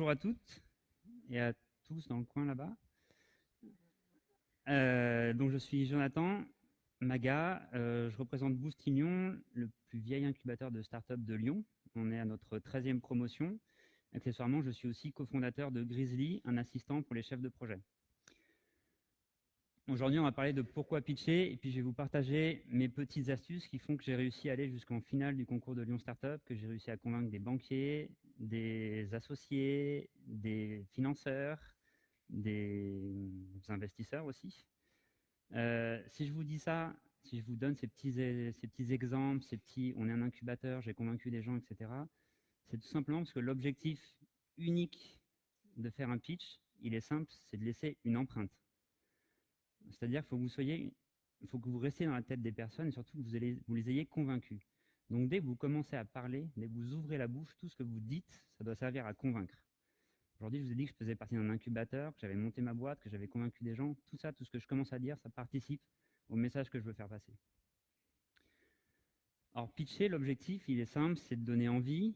bonjour à toutes et à tous dans le coin là-bas. Donc je suis Jonathan Maga, je représente Boostignon, le plus vieil incubateur de start-up de Lyon. On est à notre 13e promotion. Accessoirement, je suis aussi cofondateur de Grizzly, un assistant pour les chefs de projet. Aujourd'hui, on va parler de pourquoi pitcher et puis je vais vous partager mes petites astuces qui font que j'ai réussi à aller jusqu'en finale du concours de Lyon Startup, que j'ai réussi à convaincre des banquiers, des associés, des financeurs, des investisseurs aussi. Si je vous dis ça, si je vous donne ces petits exemples, on est un incubateur, j'ai convaincu des gens, etc., c'est tout simplement parce que l'objectif unique de faire un pitch, il est simple, c'est de laisser une empreinte. C'est-à-dire qu'il faut que vous restiez dans la tête des personnes et surtout que vous les ayez convaincus. Donc dès que vous commencez à parler, dès que vous ouvrez la bouche, tout ce que vous dites, ça doit servir à convaincre. Aujourd'hui, je vous ai dit que je faisais partie d'un incubateur, que j'avais monté ma boîte, que j'avais convaincu des gens. Tout ça, tout ce que je commence à dire, ça participe au message que je veux faire passer. Alors pitcher, l'objectif, il est simple, c'est de donner envie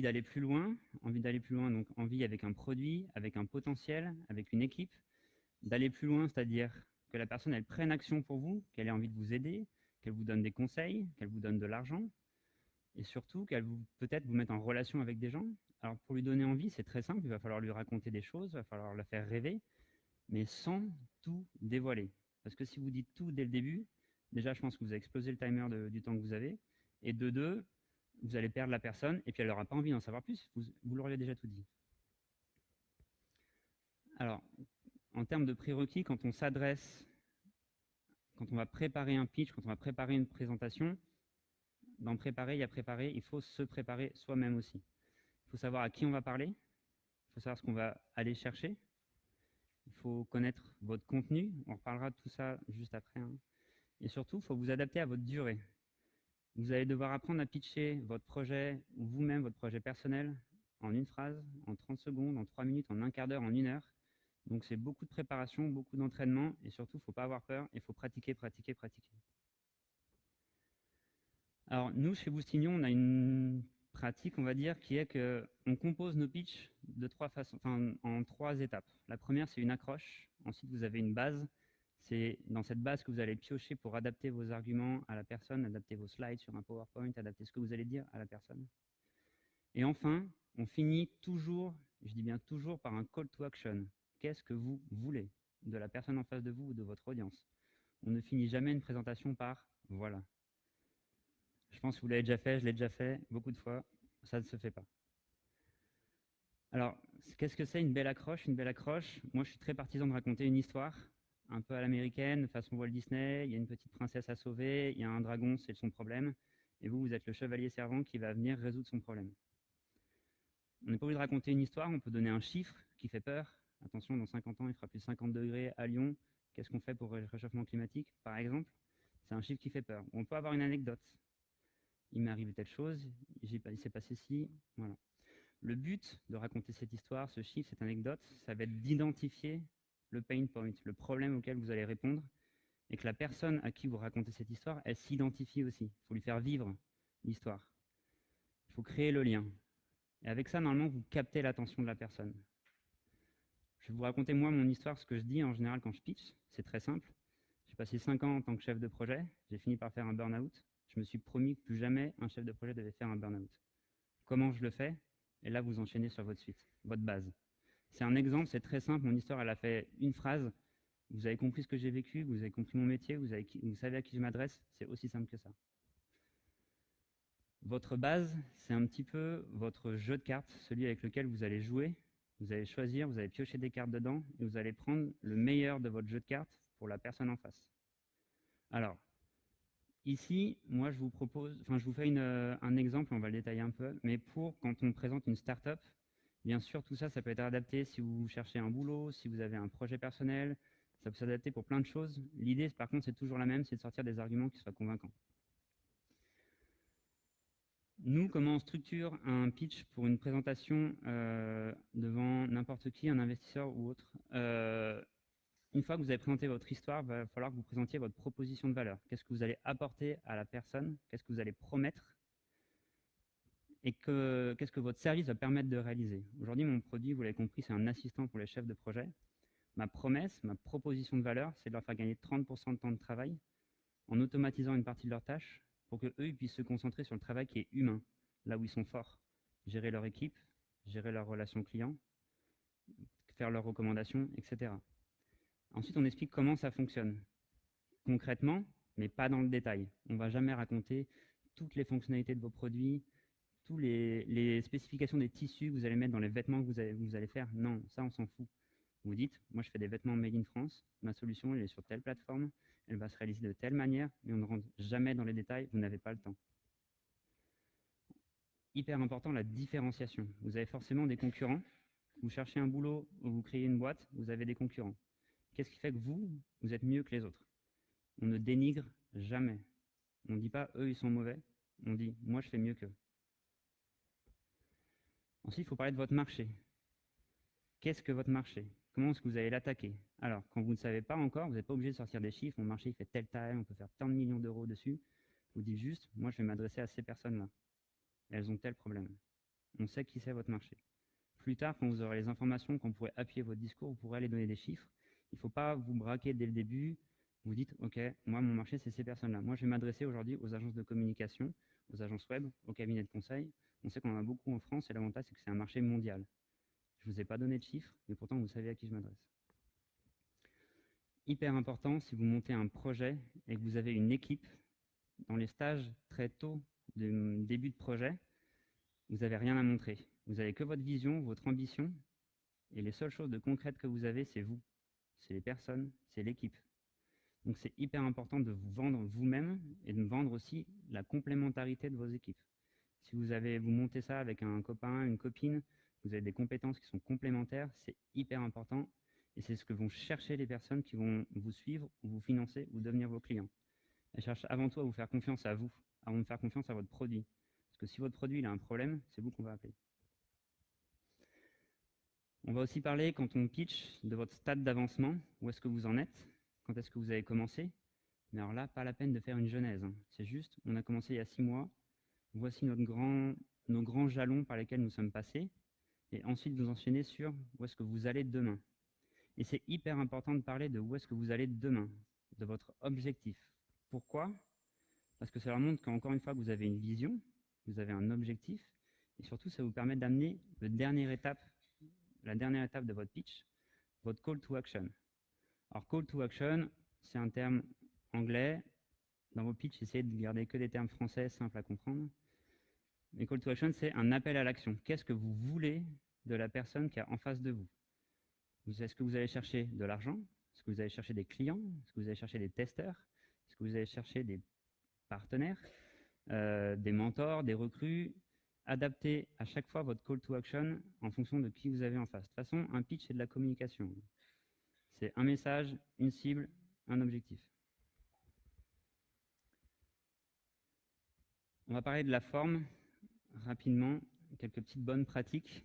d'aller plus loin, donc envie avec un produit, avec un potentiel, avec une équipe, d'aller plus loin, c'est-à-dire que la personne, elle prenne action pour vous, qu'elle ait envie de vous aider, qu'elle vous donne des conseils, qu'elle vous donne de l'argent, et surtout qu'elle peut-être vous mette en relation avec des gens. Alors pour lui donner envie, c'est très simple, il va falloir lui raconter des choses, il va falloir la faire rêver, mais sans tout dévoiler. Parce que si vous dites tout dès le début, déjà je pense que vous avez explosé le timer du temps que vous avez, et de deux, vous allez perdre la personne, et puis elle n'aura pas envie d'en savoir plus, vous l'auriez déjà tout dit. Alors, en termes de prérequis, quand on va préparer un pitch, quand on va préparer une présentation, dans préparer, il y a préparer, il faut se préparer soi-même aussi. Il faut savoir à qui on va parler, il faut savoir ce qu'on va aller chercher, il faut connaître votre contenu, on reparlera de tout ça juste après. Et surtout, il faut vous adapter à votre durée. Vous allez devoir apprendre à pitcher votre projet, ou vous-même votre projet personnel, en une phrase, en 30 secondes, en 3 minutes, en un quart d'heure, en 1 heure. Donc c'est beaucoup de préparation, beaucoup d'entraînement, et surtout, il ne faut pas avoir peur, il faut pratiquer, pratiquer, pratiquer. Alors nous, chez Boostignon, on a une pratique, on va dire, qui est qu'on compose nos pitchs de en 3 étapes. La première, c'est une accroche. Ensuite, vous avez une base. C'est dans cette base que vous allez piocher pour adapter vos arguments à la personne, adapter vos slides sur un PowerPoint, adapter ce que vous allez dire à la personne. Et enfin, on finit toujours, je dis bien toujours, par un call to action. Qu'est-ce que vous voulez de la personne en face de vous ou de votre audience? On ne finit jamais une présentation par « voilà ». Je pense que vous l'avez déjà fait, je l'ai déjà fait beaucoup de fois, ça ne se fait pas. Alors, qu'est-ce que c'est une belle accroche? Une belle accroche, moi je suis très partisan de raconter une histoire, un peu à l'américaine, façon Walt Disney, il y a une petite princesse à sauver, il y a un dragon, c'est son problème, et vous êtes le chevalier servant qui va venir résoudre son problème. On n'est pas obligé de raconter une histoire, on peut donner un chiffre qui fait peur. Attention, dans 50 ans, il fera plus de 50 degrés à Lyon. Qu'est-ce qu'on fait pour le réchauffement climatique, par exemple? C'est un chiffre qui fait peur. On peut avoir une anecdote. Il m'est arrivé telle chose, il s'est passé ci, voilà. Le but de raconter cette histoire, ce chiffre, cette anecdote, ça va être d'identifier le pain point, le problème auquel vous allez répondre, et que la personne à qui vous racontez cette histoire, elle s'identifie aussi. Il faut lui faire vivre l'histoire. Il faut créer le lien. Et avec ça, normalement, vous captez l'attention de la personne. Je vais vous raconter, moi, mon histoire, ce que je dis en général quand je pitch. C'est très simple. J'ai passé 5 ans en tant que chef de projet. J'ai fini par faire un burn-out. Je me suis promis que plus jamais un chef de projet devait faire un burn-out. Comment je le fais? Et là, vous enchaînez sur votre suite, votre base. C'est un exemple, c'est très simple. Mon histoire, elle a fait une phrase. Vous avez compris ce que j'ai vécu, vous avez compris mon métier, vous savez à qui je m'adresse. C'est aussi simple que ça. Votre base, c'est un petit peu votre jeu de cartes, celui avec lequel vous allez jouer. Vous allez choisir, vous allez piocher des cartes dedans et vous allez prendre le meilleur de votre jeu de cartes pour la personne en face. Alors, ici, moi, je vous fais un exemple, on va le détailler un peu, mais pour quand on présente une start-up, bien sûr, tout ça, ça peut être adapté si vous cherchez un boulot, si vous avez un projet personnel, ça peut s'adapter pour plein de choses. L'idée, par contre, c'est toujours la même, c'est de sortir des arguments qui soient convaincants. Nous, comment on structure un pitch pour une présentation devant n'importe qui, un investisseur ou autre? Une fois que vous avez présenté votre histoire, il va falloir que vous présentiez votre proposition de valeur. Qu'est-ce que vous allez apporter à la personne? Qu'est-ce que vous allez promettre? et qu'est-ce que votre service va permettre de réaliser. Aujourd'hui, mon produit, vous l'avez compris, c'est un assistant pour les chefs de projet. Ma promesse, ma proposition de valeur, c'est de leur faire gagner 30% de temps de travail en automatisant une partie de leurs tâches pour qu'eux ils puissent se concentrer sur le travail qui est humain, là où ils sont forts. Gérer leur équipe, gérer leurs relations clients, faire leurs recommandations, etc. Ensuite, on explique comment ça fonctionne concrètement, mais pas dans le détail. On ne va jamais raconter toutes les fonctionnalités de vos produits, toutes les spécifications des tissus que vous allez mettre dans les vêtements que vous allez faire. Non, ça, on s'en fout. Vous dites, moi, je fais des vêtements made in France, ma solution, elle est sur telle plateforme, elle va se réaliser de telle manière, mais on ne rentre jamais dans les détails, vous n'avez pas le temps. Hyper important, la différenciation. Vous avez forcément des concurrents. Vous cherchez un boulot ou vous créez une boîte, vous avez des concurrents. Qu'est-ce qui fait que vous êtes mieux que les autres? On ne dénigre jamais. On ne dit pas, eux, ils sont mauvais. On dit, moi, je fais mieux qu'eux. Ensuite, il faut parler de votre marché. Qu'est-ce que votre marché? Comment est-ce que vous allez l'attaquer? Alors, quand vous ne savez pas encore, vous n'êtes pas obligé de sortir des chiffres. Mon marché il fait telle taille, on peut faire tant de millions d'euros dessus. Vous dites juste, moi, je vais m'adresser à ces personnes-là. Elles ont tel problème. On sait qui c'est votre marché. Plus tard, quand vous aurez les informations, quand vous pourrez appuyer votre discours, vous pourrez aller donner des chiffres. Il ne faut pas vous braquer dès le début. Vous dites, OK, moi, mon marché, c'est ces personnes-là. Moi, je vais m'adresser aujourd'hui aux agences de communication, aux agences web, aux cabinets de conseil. On sait qu'on en a beaucoup en France et l'avantage, c'est que c'est un marché mondial. Je ne vous ai pas donné de chiffres, mais pourtant, vous savez à qui je m'adresse. Hyper important, si vous montez un projet et que vous avez une équipe, dans les stages très tôt du début de projet, vous n'avez rien à montrer. Vous n'avez que votre vision, votre ambition, et les seules choses de concrètes que vous avez, c'est vous. C'est les personnes, c'est l'équipe. Donc c'est hyper important de vous vendre vous-même et de vendre aussi la complémentarité de vos équipes. Si vous montez ça avec un copain, une copine, vous avez des compétences qui sont complémentaires, c'est hyper important et c'est ce que vont chercher les personnes qui vont vous suivre, ou vous financer ou devenir vos clients. Elles cherchent avant tout à vous faire confiance à vous, avant de faire confiance à votre produit. Parce que si votre produit il a un problème, c'est vous qu'on va appeler. On va aussi parler, quand on pitch, de votre stade d'avancement, où est-ce que vous en êtes, quand est-ce que vous avez commencé. Mais alors là, pas la peine de faire une genèse. C'est juste, on a commencé il y a 6 mois, voici nos grands jalons par lesquels nous sommes passés, et ensuite vous enchaînez sur où est-ce que vous allez demain. Et c'est hyper important de parler de où est-ce que vous allez demain, de votre objectif. Pourquoi? Parce que ça leur montre qu'encore une fois, vous avez une vision, vous avez un objectif, et surtout, ça vous permet d'amener la dernière étape de votre pitch, votre call to action. Alors, call to action, c'est un terme anglais. Dans vos pitchs, essayez de garder que des termes français simples à comprendre. Mais call to action, c'est un appel à l'action. Qu'est-ce que vous voulez de la personne qui est en face de vous? Est-ce que vous allez chercher de l'argent? Est-ce que vous allez chercher des clients? Est-ce que vous allez chercher des testeurs? Est-ce que vous allez chercher des partenaires, des mentors, des recrues? Adaptez à chaque fois votre call to action en fonction de qui vous avez en face. De toute façon, un pitch, c'est de la communication. C'est un message, une cible, un objectif. On va parler de la forme rapidement, quelques petites bonnes pratiques.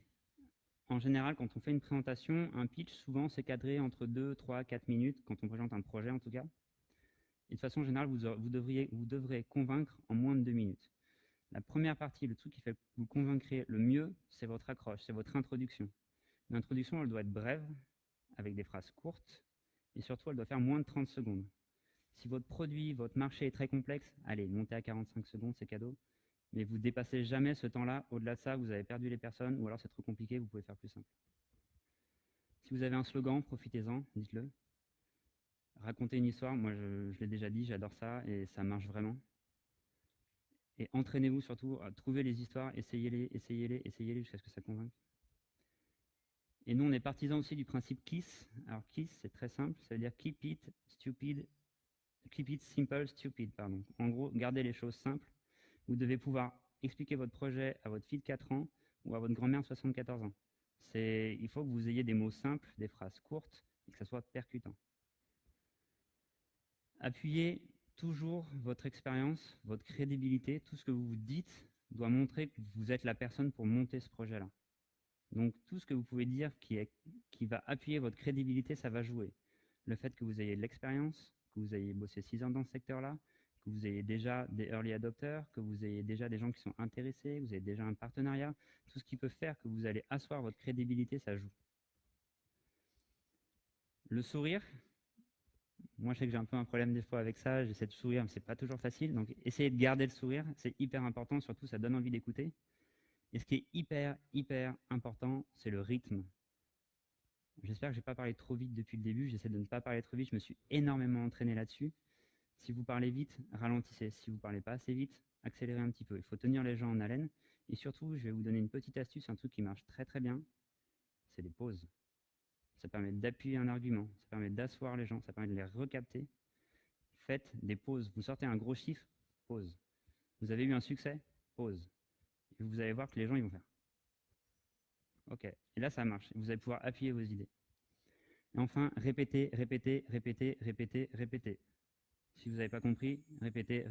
En général, quand on fait une présentation, un pitch, souvent, c'est cadré entre 2, 3, 4 minutes, quand on présente un projet en tout cas. Et de façon générale, vous devrez convaincre en moins de 2 minutes. La première partie, le truc qui fait que vous convaincrez le mieux, c'est votre accroche, c'est votre introduction. L'introduction, elle doit être brève, avec des phrases courtes, et surtout, elle doit faire moins de 30 secondes. Si votre produit, votre marché est très complexe, allez, montez à 45 secondes, c'est cadeau. Mais vous ne dépassez jamais ce temps-là. Au-delà de ça, vous avez perdu les personnes, ou alors c'est trop compliqué, vous pouvez faire plus simple. Si vous avez un slogan, profitez-en, dites-le. Racontez une histoire, moi je l'ai déjà dit, j'adore ça, et ça marche vraiment. Et entraînez-vous surtout à trouver les histoires, essayez-les jusqu'à ce que ça convainque. Et nous, on est partisans aussi du principe KISS. Alors KISS, c'est très simple, ça veut dire Keep it simple, stupid, pardon. En gros, gardez les choses simples. Vous devez pouvoir expliquer votre projet à votre fille de 4 ans ou à votre grand-mère de 74 ans. Il faut que vous ayez des mots simples, des phrases courtes et que ça soit percutant. Appuyez toujours votre expérience, votre crédibilité. Tout ce que vous vous dites doit montrer que vous êtes la personne pour monter ce projet-là. Donc tout ce que vous pouvez dire qui va appuyer votre crédibilité, ça va jouer. Le fait que vous ayez de l'expérience, que vous ayez bossé 6 ans dans ce secteur-là, que vous ayez déjà des early adopters, que vous ayez déjà des gens qui sont intéressés, que vous avez déjà un partenariat. Tout ce qui peut faire que vous allez asseoir votre crédibilité, ça joue. Le sourire, moi je sais que j'ai un peu un problème des fois avec ça, j'essaie de sourire, mais c'est pas toujours facile. Donc essayez de garder le sourire, c'est hyper important, surtout ça donne envie d'écouter. Et ce qui est hyper important, c'est le rythme. J'espère que je n'ai pas parlé trop vite depuis le début, j'essaie de ne pas parler trop vite, je me suis énormément entraîné là-dessus. Si vous parlez vite, ralentissez. Si vous ne parlez pas assez vite, accélérez un petit peu. Il faut tenir les gens en haleine. Et surtout, je vais vous donner une petite astuce, un truc qui marche très bien, c'est les pauses. Ça permet d'appuyer un argument, ça permet d'asseoir les gens, ça permet de les recapter. Faites des pauses. Vous sortez un gros chiffre, pause. Vous avez eu un succès, pause. Et vous allez voir que les gens ils vont faire OK. Et là, ça marche. Vous allez pouvoir appuyer vos idées. Et enfin, répétez. Si vous n'avez pas compris, répétez.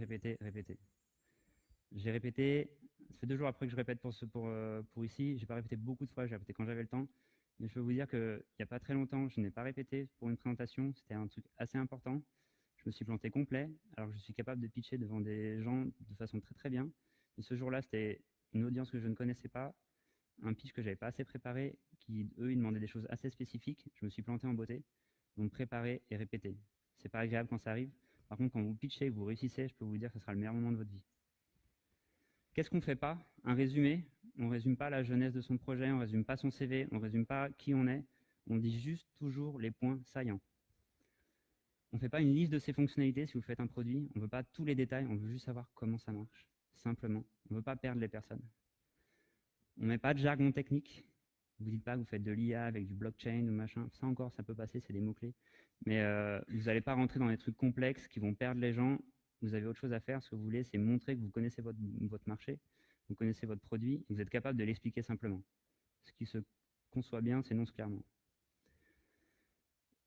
J'ai répété, ça fait 2 jours après que je répète pour ici, j'ai pas répété beaucoup de fois, j'ai répété quand j'avais le temps. Mais je peux vous dire qu'il n'y a pas très longtemps, je n'ai pas répété pour une présentation, c'était un truc assez important. Je me suis planté complet, alors que je suis capable de pitcher devant des gens de façon très bien. Et ce jour-là, c'était une audience que je ne connaissais pas, un pitch que j'avais pas assez préparé, qui eux, ils demandaient des choses assez spécifiques. Je me suis planté en beauté. Donc préparez et répétez. C'est pas agréable quand ça arrive. Par contre, quand vous pitchez et que vous réussissez, je peux vous dire que ce sera le meilleur moment de votre vie. Qu'est-ce qu'on ne fait pas? Un résumé. On ne résume pas la jeunesse de son projet, on ne résume pas son CV, on ne résume pas qui on est. On dit juste toujours les points saillants. On ne fait pas une liste de ses fonctionnalités si vous faites un produit. On ne veut pas tous les détails, on veut juste savoir comment ça marche. Simplement. On ne veut pas perdre les personnes. On ne met pas de jargon technique. Vous ne dites pas que vous faites de l'IA avec du blockchain ou machin. Ça encore, ça peut passer, c'est des mots-clés. Mais vous n'allez pas rentrer dans des trucs complexes qui vont perdre les gens. Vous avez autre chose à faire. Ce que vous voulez, c'est montrer que vous connaissez votre marché, vous connaissez votre produit, et vous êtes capable de l'expliquer simplement. Ce qui se conçoit bien s'énonce clairement.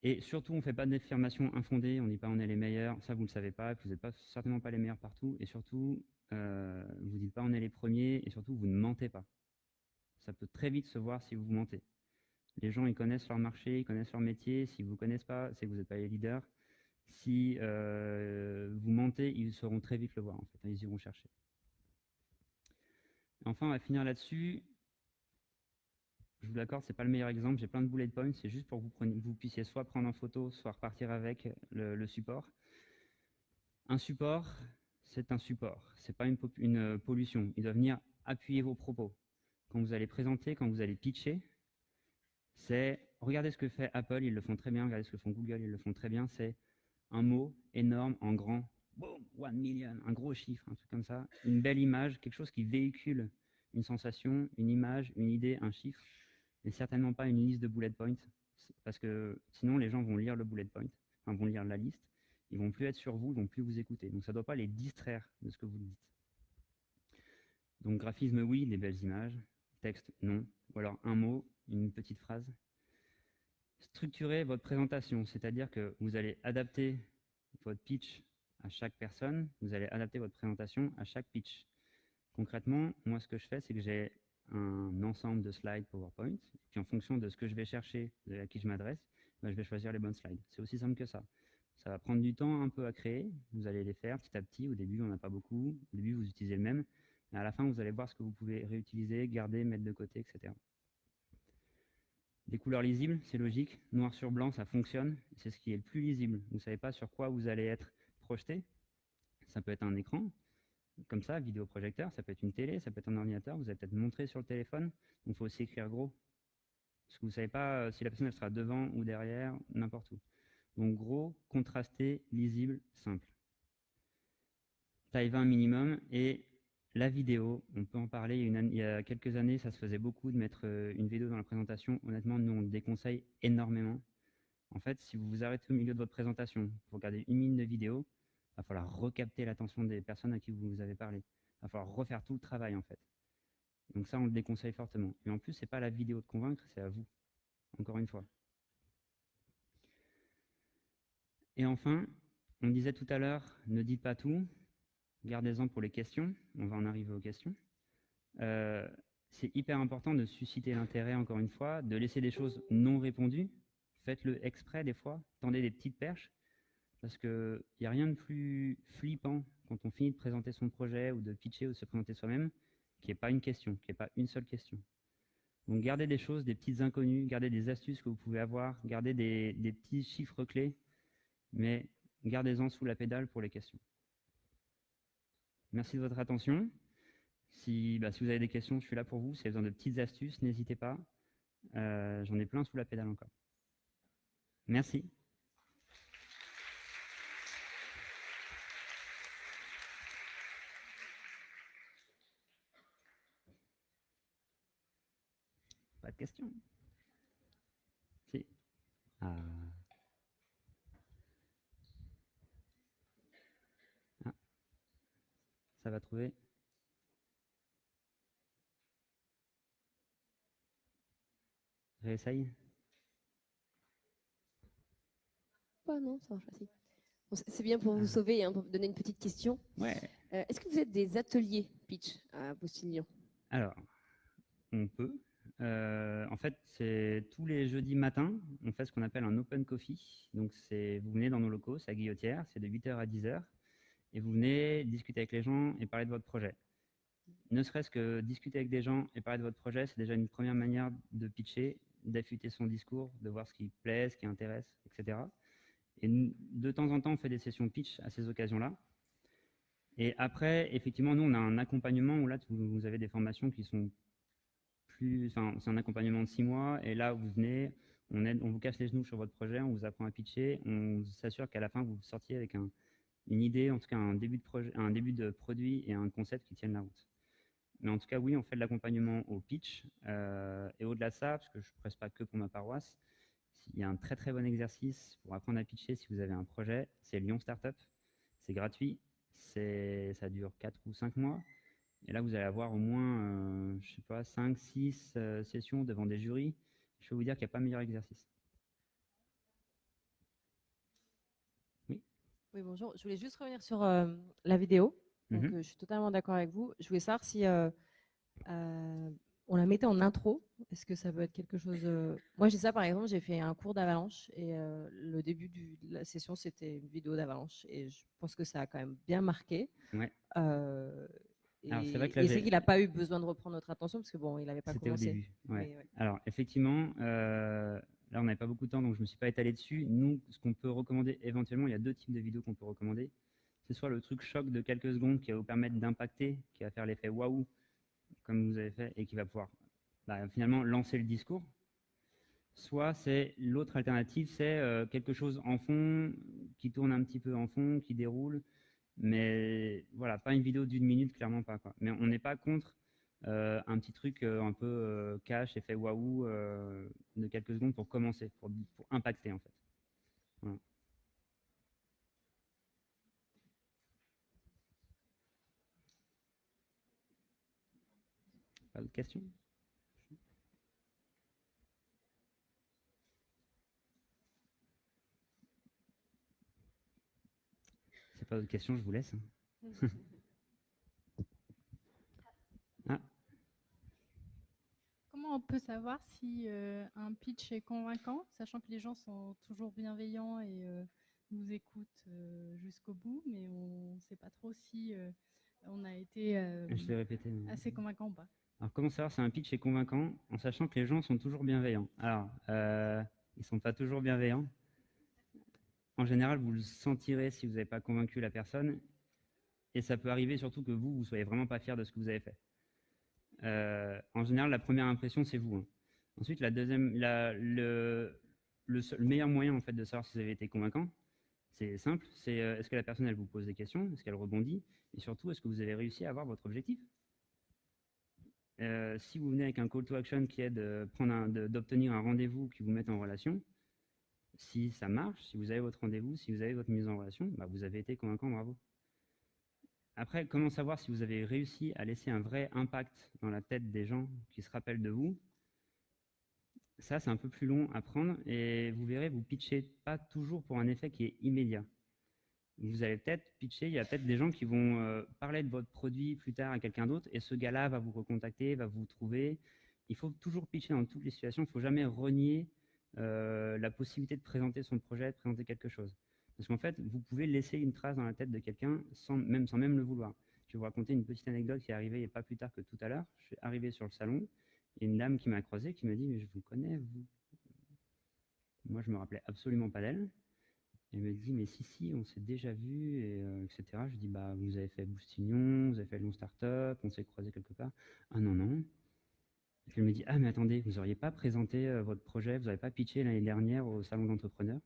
Et surtout, on ne fait pas d'affirmations infondées, on ne dit pas on est les meilleurs, ça vous ne le savez pas, vous n'êtes certainement pas les meilleurs partout, et surtout, vous ne dites pas on est les premiers, et surtout, vous ne mentez pas. Ça peut très vite se voir si vous mentez. Les gens, ils connaissent leur marché, ils connaissent leur métier. Si vous ne connaissez pas, c'est que vous n'êtes pas les leaders. Si vous mentez, ils sauront très vite le voir, en fait. Ils iront chercher. Et enfin, on va finir là-dessus. Je vous l'accorde, ce n'est pas le meilleur exemple. J'ai plein de bullet points. C'est juste pour que vous puissiez soit prendre en photo, soit repartir avec le support. Un support, c'est un support. Ce n'est pas une pollution. Il doit venir appuyer vos propos. Quand vous allez présenter, quand vous allez pitcher, regardez ce que fait Apple, ils le font très bien, regardez ce que font Google, ils le font très bien, c'est un mot énorme, en grand, boom, 1 million, un gros chiffre, un truc comme ça, une belle image, quelque chose qui véhicule une sensation, une image, une idée, un chiffre, mais certainement pas une liste de bullet points, parce que sinon les gens vont lire le bullet point, enfin vont lire la liste, ils vont plus être sur vous, ils vont plus vous écouter, donc ça ne doit pas les distraire de ce que vous dites. Donc graphisme oui, des belles images, texte non, ou alors un mot, une petite phrase. Structurez votre présentation, c'est-à-dire que vous allez adapter votre pitch à chaque personne, vous allez adapter votre présentation à chaque pitch. Concrètement, moi ce que je fais, c'est que j'ai un ensemble de slides PowerPoint, et puis en fonction de ce que je vais chercher, à qui je m'adresse, je vais choisir les bonnes slides. C'est aussi simple que ça. Ça va prendre du temps un peu à créer, vous allez les faire petit à petit, au début on n'a pas beaucoup, au début vous utilisez le même, mais à la fin vous allez voir ce que vous pouvez réutiliser, garder, mettre de côté, etc. Des couleurs lisibles, c'est logique. Noir sur blanc, ça fonctionne. C'est ce qui est le plus lisible. Vous ne savez pas sur quoi vous allez être projeté. Ça peut être un écran, comme ça, vidéoprojecteur. Ça peut être une télé, ça peut être un ordinateur. Vous allez peut-être montrer sur le téléphone. Donc, il faut aussi écrire gros. Parce que vous ne savez pas si la personne elle sera devant ou derrière, n'importe où. Donc, gros, contrasté, lisible, simple. Taille 20 minimum et la vidéo, on peut en parler. Il y a quelques années, ça se faisait beaucoup de mettre une vidéo dans la présentation. Honnêtement, nous, on le déconseille énormément. En fait, si vous vous arrêtez au milieu de votre présentation, vous regardez 1 minute de vidéo, il va falloir recapter l'attention des personnes à qui vous avez parlé. Il va falloir refaire tout le travail, en fait. Donc ça, on le déconseille fortement. Et en plus, ce n'est pas la vidéo de convaincre, c'est à vous, encore une fois. Et enfin, on disait tout à l'heure, ne dites pas tout, gardez-en pour les questions, on va en arriver aux questions. C'est hyper important de susciter l'intérêt, encore une fois, de laisser des choses non répondues. Faites-le exprès des fois, tendez des petites perches. parce qu'il n'y a rien de plus flippant quand on finit de présenter son projet ou de pitcher ou de se présenter soi-même, qui n'est pas une question, qui n'est pas une seule question. Donc gardez des choses, des petites inconnues, gardez des astuces que vous pouvez avoir, gardez des petits chiffres clés, mais gardez-en sous la pédale pour les questions. Merci de votre attention. Si vous avez des questions, je suis là pour vous. Si vous avez besoin de petites astuces, n'hésitez pas. J'en ai plein sous la pédale encore. Merci. Pas de questions? Si. Ah. Ah. Ça va trouver. Réessaye. Oh non, ça marche pas. Si. Bon, c'est bien pour vous sauver, hein, pour vous donner une petite question. Ouais. Est-ce que vous êtes des ateliers pitch à Boustignon? Alors, on peut. En fait, c'est tous les jeudis matins, on fait ce qu'on appelle un open coffee. Donc, vous venez dans nos locaux, c'est à Guillotière, c'est de 8h à 10h, et vous venez discuter avec les gens et parler de votre projet. Ne serait-ce que discuter avec des gens et parler de votre projet, c'est déjà une première manière de pitcher, d'affûter son discours, de voir ce qui plaît, ce qui intéresse, etc. Et de temps en temps, on fait des sessions pitch à ces occasions-là. Et après, effectivement, nous, on a un accompagnement où là, vous avez des formations qui sont c'est un accompagnement de 6 mois. Et là, vous venez, on vous casse les genoux sur votre projet, on vous apprend à pitcher, on s'assure qu'à la fin, vous sortiez avec une idée, en tout cas un début de projet, un début de produit et un concept qui tiennent la route. Mais en tout cas, oui, on fait de l'accompagnement au pitch. Et au-delà de ça, parce que je ne presse pas que pour ma paroisse, il y a un très très bon exercice pour apprendre à pitcher si vous avez un projet, c'est Lyon Startup. C'est gratuit, ça dure 4 ou 5 mois. Et là, vous allez avoir au moins, je sais pas, 5, 6 sessions devant des jurys. Je peux vous dire qu'il n'y a pas meilleur exercice. Oui. Oui, bonjour. Je voulais juste revenir sur la vidéo. Donc, je suis totalement d'accord avec vous. Je voulais savoir si on la mettait en intro. Est-ce que ça peut être quelque chose... Moi, j'ai ça, par exemple, j'ai fait un cours d'avalanche et le début de la session, c'était une vidéo d'avalanche. Et je pense que ça a quand même bien marqué. Ouais. Et c'est qu'il n'a pas eu besoin de reprendre notre attention parce que bon, il n'avait pas commencé. C'était au début. Ouais. Ouais. Alors, effectivement, là, on n'avait pas beaucoup de temps, donc je ne me suis pas étalé dessus. Nous, ce qu'on peut recommander éventuellement, il y a 2 types de vidéos qu'on peut recommander. C'est soit le truc choc de quelques secondes qui va vous permettre d'impacter, qui va faire l'effet waouh, comme vous avez fait, et qui va pouvoir finalement lancer le discours. Soit c'est l'autre alternative, c'est quelque chose en fond, qui tourne un petit peu en fond, qui déroule, mais voilà, pas une vidéo d'1 minute, clairement pas, quoi. Mais on n'est pas contre un petit truc un peu cash, effet waouh de quelques secondes pour commencer, pour impacter en fait. Voilà. Pas d'autres questions? C'est pas d'autres questions, je vous laisse. Ah. Comment on peut savoir si un pitch est convaincant, sachant que les gens sont toujours bienveillants et nous écoutent jusqu'au bout, mais on ne sait pas trop si on a été assez convaincant ou pas. Alors, comment savoir si un pitch est convaincant en sachant que les gens sont toujours bienveillants? Alors, ils ne sont pas toujours bienveillants. En général, vous le sentirez si vous n'avez pas convaincu la personne. Et ça peut arriver surtout que vous ne soyez vraiment pas fier de ce que vous avez fait. En général, la première impression, c'est vous. Hein. Ensuite, la deuxième, le meilleur moyen en fait, de savoir si vous avez été convaincant, c'est simple, c'est est-ce que la personne elle vous pose des questions, est-ce qu'elle rebondit, et surtout, est-ce que vous avez réussi à avoir votre objectif? Si vous venez avec un call to action qui est d'obtenir un rendez-vous qui vous mette en relation, si ça marche, si vous avez votre rendez-vous, si vous avez votre mise en relation, vous avez été convaincant, bravo. Après, comment savoir si vous avez réussi à laisser un vrai impact dans la tête des gens qui se rappellent de vous? Ça, c'est un peu plus long à prendre et vous verrez, vous pitchez pas toujours pour un effet qui est immédiat. Vous allez peut-être pitcher, il y a peut-être des gens qui vont parler de votre produit plus tard à quelqu'un d'autre et ce gars-là va vous recontacter, va vous trouver. Il faut toujours pitcher dans toutes les situations, il ne faut jamais renier la possibilité de présenter son projet, de présenter quelque chose. Parce qu'en fait, vous pouvez laisser une trace dans la tête de quelqu'un sans même le vouloir. Je vais vous raconter une petite anecdote qui est arrivée il n'y a pas plus tard que tout à l'heure. Je suis arrivé sur le salon, il y a une dame qui m'a croisé, qui m'a dit « Mais je vous connais, vous ?» Moi, je me rappelais absolument pas d'elle. Elle me dit « Mais si, on s'est déjà vu, et, etc. » Je dis « Bah, vous avez fait Boustignon, vous avez fait Lyon Startup, on s'est croisé quelque part. » « Ah non, non. » Et elle me dit « Ah, mais attendez, vous n'auriez pas présenté votre projet, vous n'avez pas pitché l'année dernière au salon d'entrepreneurs ?»«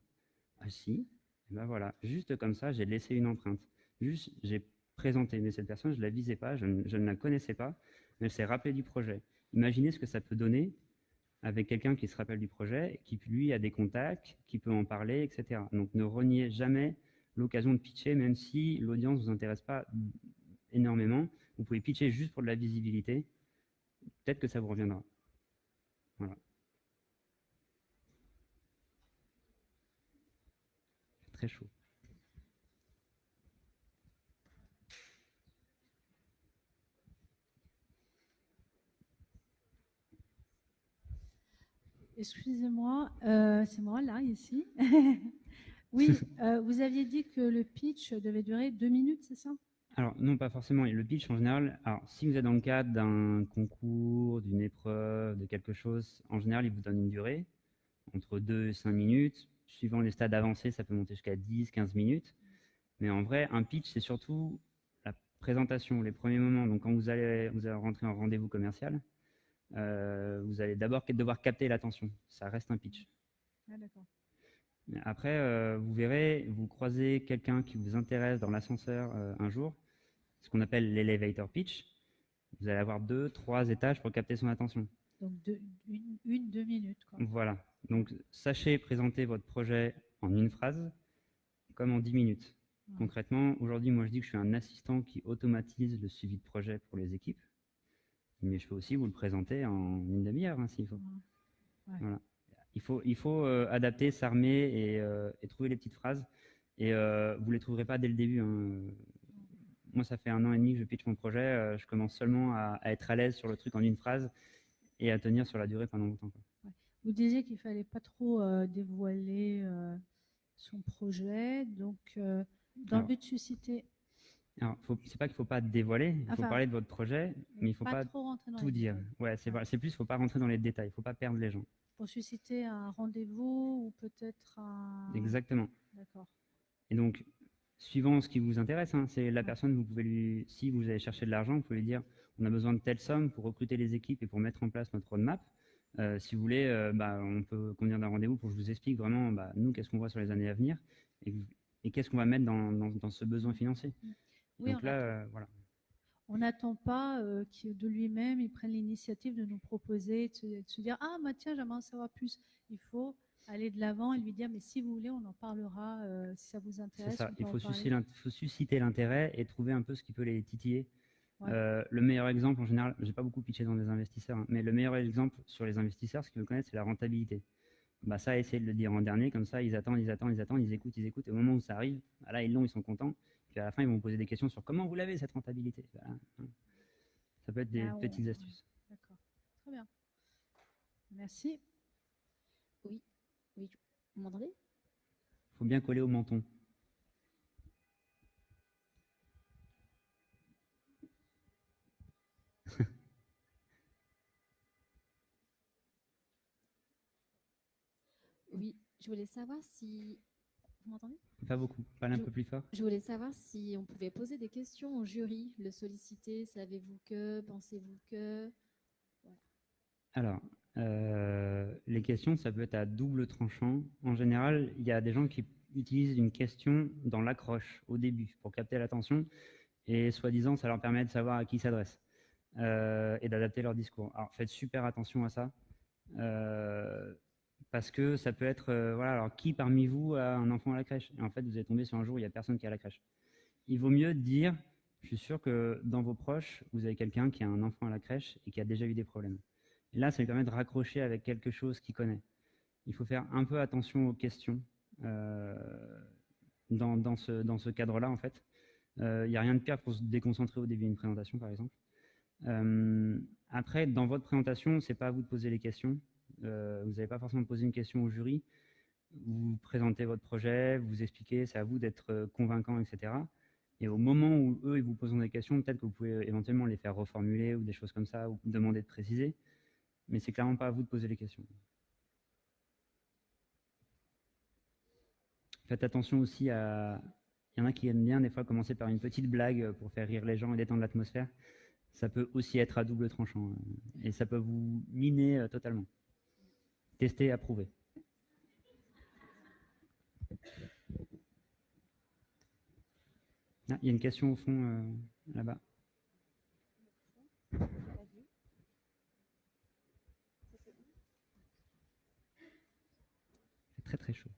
Ah si. » Et ben voilà, juste comme ça, j'ai laissé une empreinte. Juste, j'ai présenté, mais cette personne, je ne la visais pas, je ne la connaissais pas, mais elle s'est rappelée du projet. Imaginez ce que ça peut donner avec quelqu'un qui se rappelle du projet, qui lui a des contacts, qui peut en parler, etc. Donc ne reniez jamais l'occasion de pitcher, même si l'audience ne vous intéresse pas énormément. Vous pouvez pitcher juste pour de la visibilité. Peut-être que ça vous reviendra. Voilà. C'est très chaud. Excusez-moi, c'est moi là, ici. Oui, vous aviez dit que le pitch devait durer 2 minutes, c'est ça? Alors, non, pas forcément. Le pitch, en général, alors, si vous êtes dans le cadre d'un concours, d'une épreuve, de quelque chose, en général, il vous donne une durée, entre 2 et 5 minutes. Suivant les stades avancés, ça peut monter jusqu'à 10, 15 minutes. Mais en vrai, un pitch, c'est surtout la présentation, les premiers moments. Donc, quand vous allez rentrer en rendez-vous commercial, vous allez d'abord devoir capter l'attention. Ça reste un pitch. Ah, d'accord. Après, vous verrez, vous croisez quelqu'un qui vous intéresse dans l'ascenseur un jour, ce qu'on appelle l'elevator pitch. Vous allez avoir 2, 3 étages pour capter son attention. Donc 2 minutes, quoi. Voilà. Donc, sachez présenter votre projet en une phrase, comme en 10 minutes. Ouais. Concrètement, aujourd'hui, moi, je dis que je suis un assistant qui automatise le suivi de projet pour les équipes. Mais je peux aussi vous le présenter en une demi-heure, hein, s'il faut. Ouais. Voilà. Il faut adapter, s'armer et trouver les petites phrases. Et vous ne les trouverez pas dès le début. Hein. Moi, ça fait 1 an et demi que je pitch mon projet. Je commence seulement à être à l'aise sur le truc en une phrase et à tenir sur la durée pendant longtemps. Quoi. Ouais. Vous disiez qu'il ne fallait pas trop dévoiler son projet. Donc, dans le but de susciter... Alors, c'est pas qu'il ne faut pas dévoiler, il faut parler de votre projet, mais il ne faut pas trop rentrer dans tout dire. Ouais, c'est plus, il ne faut pas rentrer dans les détails, il ne faut pas perdre les gens. Pour susciter un rendez-vous ou peut-être un... Exactement. D'accord. Et donc, suivant ce qui vous intéresse, hein, c'est la personne, vous pouvez si vous allez chercher de l'argent, vous pouvez lui dire on a besoin de telle somme pour recruter les équipes et pour mettre en place notre roadmap. Si vous voulez, on peut convenir d'un rendez-vous pour que je vous explique vraiment, nous, qu'est-ce qu'on voit sur les années à venir et qu'est-ce qu'on va mettre dans ce besoin financier. Oui, donc là, voilà. On n'attend pas qu'il de lui-même, il prenne l'initiative de nous proposer, de se dire « Ah, tiens, j'aimerais en savoir plus ». Il faut aller de l'avant et lui dire « Mais si vous voulez, on en parlera si ça vous intéresse. » C'est ça, il faut susciter l'intérêt et trouver un peu ce qui peut les titiller. Ouais. Le meilleur exemple, en général, je n'ai pas beaucoup pitché dans des investisseurs, hein, mais le meilleur exemple sur les investisseurs, ce qu'ils veulent connaître, c'est la rentabilité. Ça, essayez de le dire en dernier, comme ça, ils attendent, ils écoutent, et au moment où ça arrive, là, ils l'ont, ils sont contents. Puis à la fin, ils vont vous poser des questions sur comment vous l'avez, cette rentabilité. Voilà. Ça peut être des petites astuces. D'accord, très bien. Merci. Oui, vous m'entendez? Il faut bien coller au menton. Oui, je voulais savoir si... Vous m'entendez? Pas beaucoup, parlez un peu plus fort. Je voulais savoir si on pouvait poser des questions au jury, le solliciter, savez-vous que, pensez-vous que... Voilà. Alors, les questions, ça peut être à double tranchant. En général, il y a des gens qui utilisent une question dans l'accroche au début pour capter l'attention et soi-disant, ça leur permet de savoir à qui ils s'adressent et d'adapter leur discours. Alors, faites super attention à ça. Parce que ça peut être, alors qui parmi vous a un enfant à la crèche? Et en fait, vous êtes tombé sur un jour où il n'y a personne qui est à la crèche. Il vaut mieux dire, je suis sûr que dans vos proches, vous avez quelqu'un qui a un enfant à la crèche et qui a déjà eu des problèmes. Et là, ça lui permet de raccrocher avec quelque chose qu'il connaît. Il faut faire un peu attention aux questions dans ce cadre-là, en fait. Il n'y a rien de pire pour se déconcentrer au début d'une présentation, par exemple. Après, dans votre présentation, ce n'est pas à vous de poser les questions. Vous n'allez pas forcément poser une question au jury. vous présentez votre projet, vous expliquez, c'est à vous d'être convaincant, etc. Et au moment où eux, ils vous posent des questions, peut-être que vous pouvez éventuellement les faire reformuler ou des choses comme ça, ou demander de préciser, mais c'est clairement pas à vous de poser les questions. Faites attention aussi à... Il y en a qui aiment bien des fois commencer par une petite blague pour faire rire les gens et détendre l'atmosphère. Ça peut aussi être à double tranchant et ça peut vous miner totalement. Tester, approuver. Ah, il y a une question au fond là-bas. C'est très très chaud.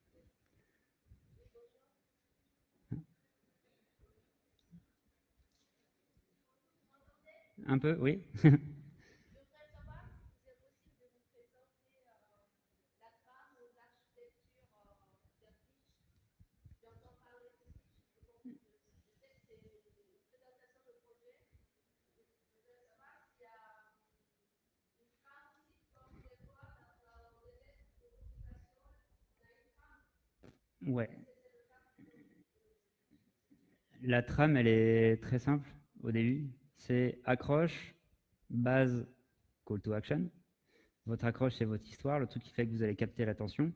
Un peu, oui. Ouais. La trame, elle est très simple au début. C'est accroche, base, call to action. Votre accroche, c'est votre histoire, le truc qui fait que vous allez capter l'attention.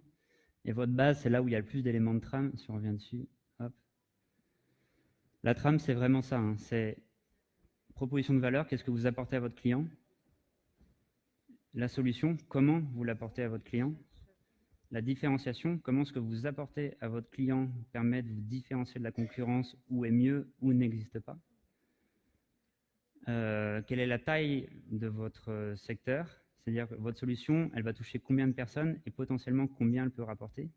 Et votre base, c'est là où il y a le plus d'éléments de trame. Si on revient dessus, hop. La trame, c'est vraiment ça. Hein. C'est proposition de valeur, qu'est-ce que vous apportez à votre client? La solution, comment vous l'apportez à votre client? La différenciation, comment ce que vous apportez à votre client permet de vous différencier de la concurrence ou est mieux ou n'existe pas. Quelle est la taille de votre secteur? C'est-à-dire que votre solution, elle va toucher combien de personnes et potentiellement combien elle peut rapporter?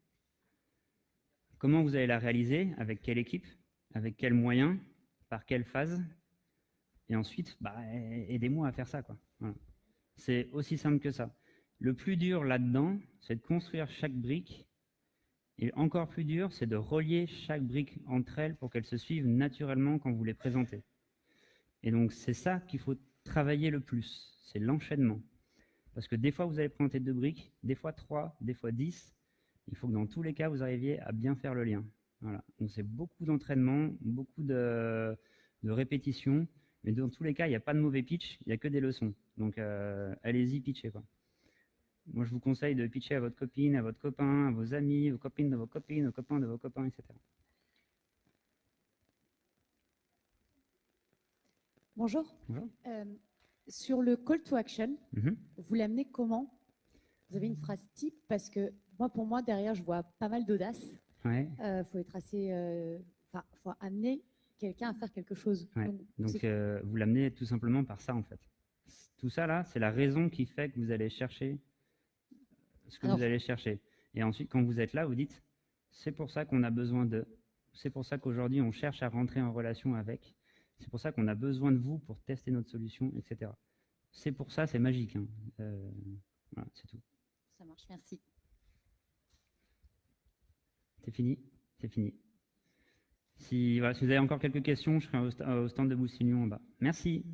Comment vous allez la réaliser? Avec quelle équipe? Avec quels moyens? Par quelle phase? Et ensuite, aidez-moi à faire ça, quoi. Voilà. C'est aussi simple que ça. Le plus dur là-dedans, c'est de construire chaque brique. Et encore plus dur, c'est de relier chaque brique entre elles pour qu'elles se suivent naturellement quand vous les présentez. Et donc, c'est ça qu'il faut travailler le plus, c'est l'enchaînement. Parce que des fois, vous allez présenter 2 briques, des fois 3, des fois 10. Il faut que dans tous les cas, vous arriviez à bien faire le lien. Voilà. Donc, c'est beaucoup d'entraînement, beaucoup de répétitions. Mais dans tous les cas, il n'y a pas de mauvais pitch, il n'y a que des leçons. Donc, allez-y, pitchez, quoi. Moi, je vous conseille de pitcher à votre copine, à votre copain, à vos amis, aux copines de vos copines, aux copains de vos copains, etc. Bonjour. Bonjour. Sur le call to action, vous l'amenez comment? Vous avez une phrase type? Parce que moi, pour moi, derrière, je vois pas mal d'audace. Ouais. Faut être assez, faut amener quelqu'un à faire quelque chose. Ouais. Donc vous l'amenez tout simplement par ça, en fait. Tout ça, là, c'est la raison qui fait que vous allez chercher ce que vous allez chercher. Et ensuite, quand vous êtes là, vous dites, c'est pour ça qu'on a besoin de, c'est pour ça qu'aujourd'hui, on cherche à rentrer en relation avec, c'est pour ça qu'on a besoin de vous pour tester notre solution, etc. C'est pour ça, c'est magique. Hein. Voilà, c'est tout. Ça marche, merci. C'est fini? C'est fini. Si vous avez encore quelques questions, je serai au stand de Boussignon en bas. Merci.